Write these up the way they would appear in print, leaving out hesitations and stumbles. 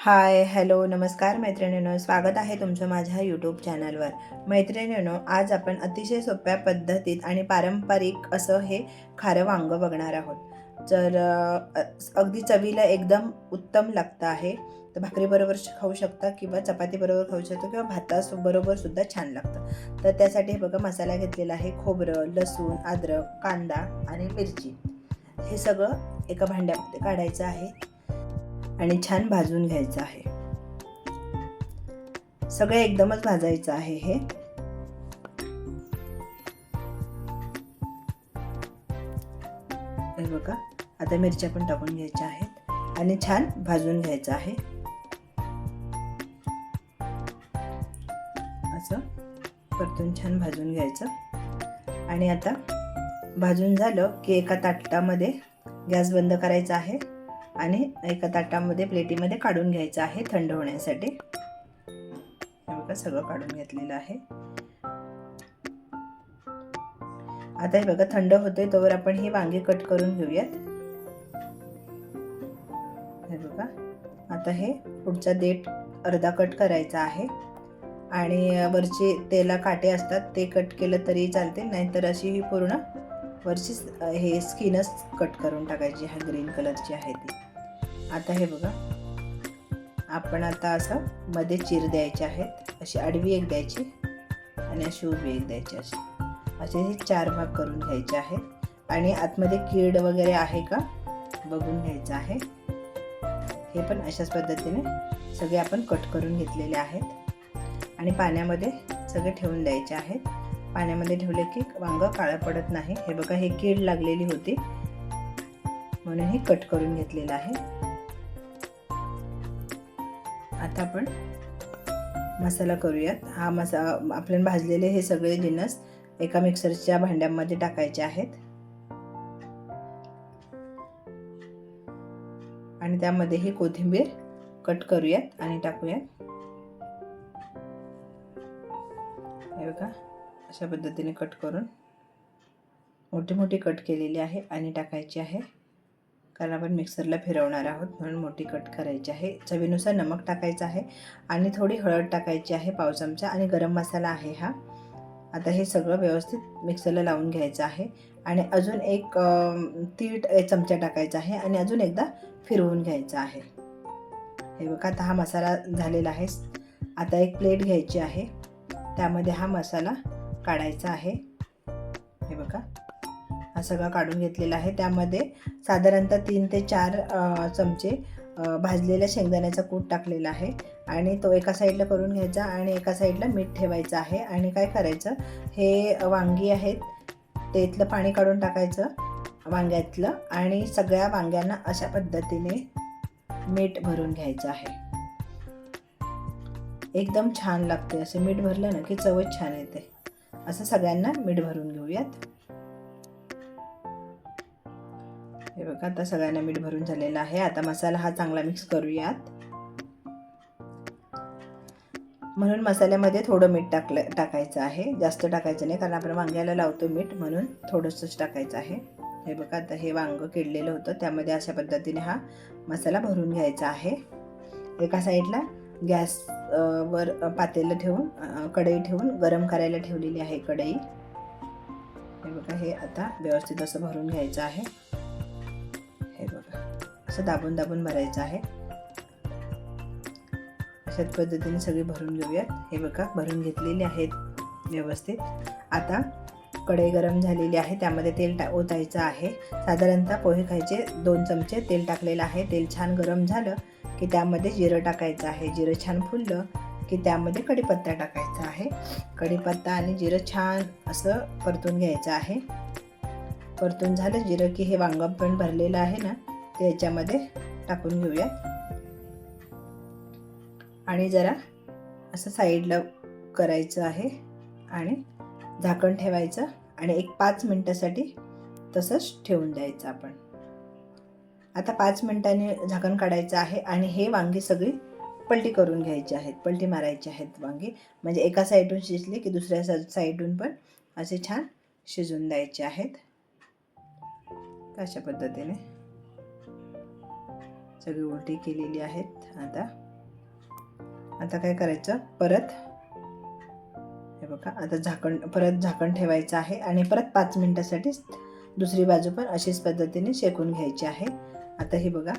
हाय, hello, नमस्कार मैत्रिणींनो, स्वागत आहे तुमचं माझ्या यूट्यूब चॅनलवर. मैत्रिणींनो, आज आपण अतिशय सोप्या पद्धतीत आणि पारंपरिक असं हे खारं वांगं बघणार आहोत. तर अगदी चवीला एकदम उत्तम लागतं आहे. तर भाकरीबरोबर खाऊ शकता किंवा चपातीबरोबर खाऊ शकता किंवा भाताबरोबर सुद्धा छान लागतं. तर त्यासाठी हे बघा, मसाला घेतलेला आहे. खोबरं, लसूण, अद्रक, कांदा आणि मिरची हे सगळं एका भांड्यामध्ये काढायचं आहे आणि छान भाजून घ्यायचं आहे. सगळं एकदमच भाजायचं आहे हे. बघा, आता मिरच्या पण टाकून घ्यायच्या आहेत आणि छान भाजून घ्यायचं आहे. असं परतून छान भाजून घ्यायचं. आणि आता भाजून झालं की एका ताटामध्ये गॅस बंद करायचा आहे आणि एका ताटामध्ये प्लेटीमध्ये काढून घ्यायचं आहे थंड होण्यासाठी. हे बघा, सगळं काढून घेतलेलं आहे. आता हे बघा, थंड होते तोवर आपण ही वांगी कट करून घेऊयात. हे बघा, आता हे पुढचा देठ अर्धा कट करायचा आहे आणि वरचे तेला काटे असतात ते कट केलं तरी चालते, नाहीतर अशी ही पूर्ण वरची हे स्किनच कट करून टाकायची. हा ग्रीन कलरची आहे ती. आता हे बघा, आपण आता असं मध्ये चीर द्यायचे आहेत. अशी आडवी एक द्यायची आणि अशी उभी एक द्यायची. असे हे 4 भाग करून घ्यायचे आहेत आणि आतमध्ये कीड वगैरे आहे का बघून घ्यायचं आहे. हे पण अशाच पद्धतीने सगळे आपण कट करून घेतलेले आहेत आणि पाण्यामध्ये सगळे ठेवून द्यायचे आहेत. पाण्यामध्ये ठेवले की वांगं काळं पडत नाही. हे बघा, हे कीड लागलेली होती म्हणून हे कट करून घेतलेलं आहे. आता आपण मसाला करूयात. हा आपण भाजलेले हे सगळे जिन्नस एका मिक्सरच्या भांड्यामध्ये टाकायचे आहेत आणि त्यामध्ये ही कोथिंबीर कट करूयात आणि टाकूयात. हे बघा, अशा पद्धतीने कट करून मोठी मोठी कट केलेली आहे आणि टाकायची आहे, कारण आपण मिक्सरला फिरवणार आहोत म्हणून मोठी कट करायची आहे. चवीनुसार नमक टाकायचं आहे आणि थोडी हळद टाकायची आहे, पाव चमचा, आणि गरम मसाला आहे हा. आता हे सगळं व्यवस्थित मिक्सरला लावून घ्यायचं आहे आणि अजून एक तीळ चमचा टाकायचा आहे आणि अजून एकदा फिरवून घ्यायचं आहे. हे बघा, आता हा मसाला झालेला आहे. आता एक प्लेट घ्यायची आहे, त्यामध्ये हा मसाला काढायचा आहे. हे बघा, हा सगळा काढून घेतलेला आहे. त्यामध्ये साधारणतः 3 ते 4 चमचे भाजलेल्या शेंगदाण्याचा कूट टाकलेला आहे आणि तो एका साईडला करून घ्यायचा आणि एका साईडला मीठ ठेवायचं आहे. आणि काय करायचं, हे वांगी आहेत त्यातलं पाणी काढून टाकायचं वांग्यातलं आणि सगळ्या वांग्यांना अशा पद्धतीने मीठ भरून घ्यायचं आहे. एकदम छान लागते. असे मीठ भरलं ना की चवच छान येते. असं सगळ्यांना मीठ भरून घेऊयात. हे बघा, आता सगळ्यांना मीठ भरून झालेलं आहे. आता मसाला हा चांगला मिक्स करूयात. म्हणून मसाल्यामध्ये थोडं मीठ टाकायचं आहे, जास्त टाकायचं नाही, कारण आपण वांग्याला लावतो मीठ, म्हणून थोडंसंच टाकायचं आहे. हे बघा, आता हे वांगं किडलेलं होतं त्यामध्ये अशा पद्धतीने हा मसाला भरून घ्यायचा आहे. एका साईडला गॅस वर पातेलं ठेवून कढई ठेवून गरम करायला ठेवलेली आहे कढई. हे बघा, हे आता व्यवस्थित असं भरून घ्यायचं आहे. हे बघा, असं दाबून दाबून भरायचं आहे. अशाच पद्धतीने सगळे भरून घेऊयात. हे बघा, भरून घेतलेले आहेत व्यवस्थित. आता कढई गरम झालेली आहे, त्यामध्ये तेल ओतायचं आहे. साधारणतः पोहे खायचे 2 चमचे तेल टाकलेलं आहे. तेल छान गरम झालं की त्यामध्ये जिरं टाकायचं आहे. जिरं छान फुललं की त्यामध्ये कढीपत्ता टाकायचा आहे. कढीपत्ता आणि जिरं छान असं परतून घ्यायचं आहे. परतून झालं जिरं की हे वांगं पण भरलेलं आहे ना, ते याच्यामध्ये टाकून घेऊयात आणि जरा असं साईडला करायचं आहे आणि झाकण ठेवायचं आणि एक 5 मिनिटासाठी तसंच ठेवून द्यायचं आपण. आता 5 मिनिटांनी झाकण काढायचं आहे आणि हे वांगी सगळी पलटी करून घ्यायची आहेत, पलटी मारायची आहेत वांगी, म्हणजे एका साईडून शिजली की दुसऱ्या साईडून पण असे छान शिजून द्यायचे आहेत. अशा पद्धतीने सगळी उलटी केलेली आहेत. आता आता काय करायचं, परत हे बघा, आता परत झाकण ठेवायचं आहे आणि परत 5 मिनिटासाठी दुसरी बाजू पण अशीच पद्धतीने शेकून घ्यायची आहे. आता हे बघा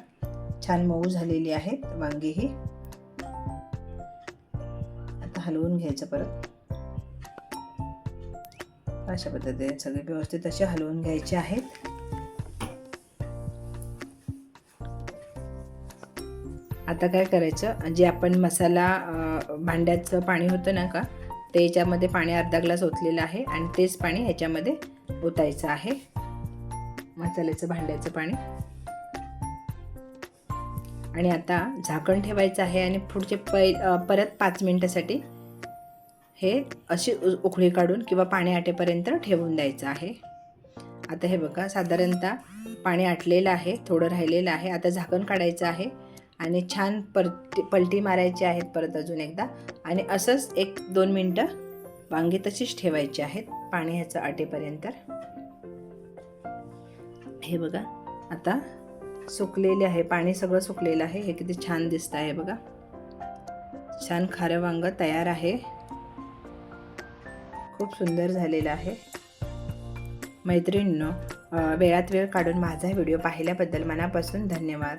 छान मऊ झालेली आहेत वांगी ही. आता हलवून घ्यायचं परत अशा पद्धतीने सगळे व्यवस्थित असे हलवून घ्यायचे आहेत. आता काय करायचं, जे आपण मसाला भांड्याचं पाणी होतं ना का, ते याच्यामध्ये पाणी अर्धा ग्लास ओतलेलं आहे आणि तेच पाणी याच्यामध्ये ओतायचं आहे, मसाल्याचं भांड्याचं पाणी. आणि आता झाकण ठेवायचं आहे आणि पुढचे परत 5 मिनिटासाठी हे अशी उकळी काढून किंवा पाणी आटेपर्यंत ठेवून द्यायचं आहे. आता हे बघा साधारणतः पाणी आटलेलं आहे, थोडं राहिलेलं आहे. आता झाकण काढायचं आहे आणि छान पलटी मारायची आहेत परत अजून एकदा, आणि असंच 1-2 मिनटं वांगी तशीच ठेवायची आहेत पाणी ह्याचं आटेपर्यंत. हे बघा आता सुकलेले आहे, पाणी सगळं सुकलेलं आहे. हे किती छान दिसतं आहे बघा, छान खारं वांग तयार आहे, खूप सुंदर झालेलं आहे. मैत्रिणींनो, वेळात वेळ काढून माझा व्हिडिओ पाहिल्याबद्दल मनापासून धन्यवाद.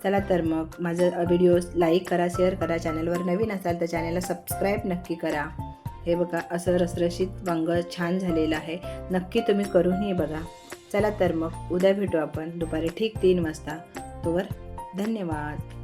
चला तर मग माझा व्हिडिओ लाईक करा, शेअर करा. चॅनलवर नवीन असाल तर चॅनलला सबस्क्राईब नक्की करा. हे बघा असं रसरशीत वांग छान झालेलं आहे, नक्की तुम्ही करूनही बघा. चला तर मग उद्या भेटू आपण दुपारी ठीक 3 वाजता. तोवर धन्यवाद.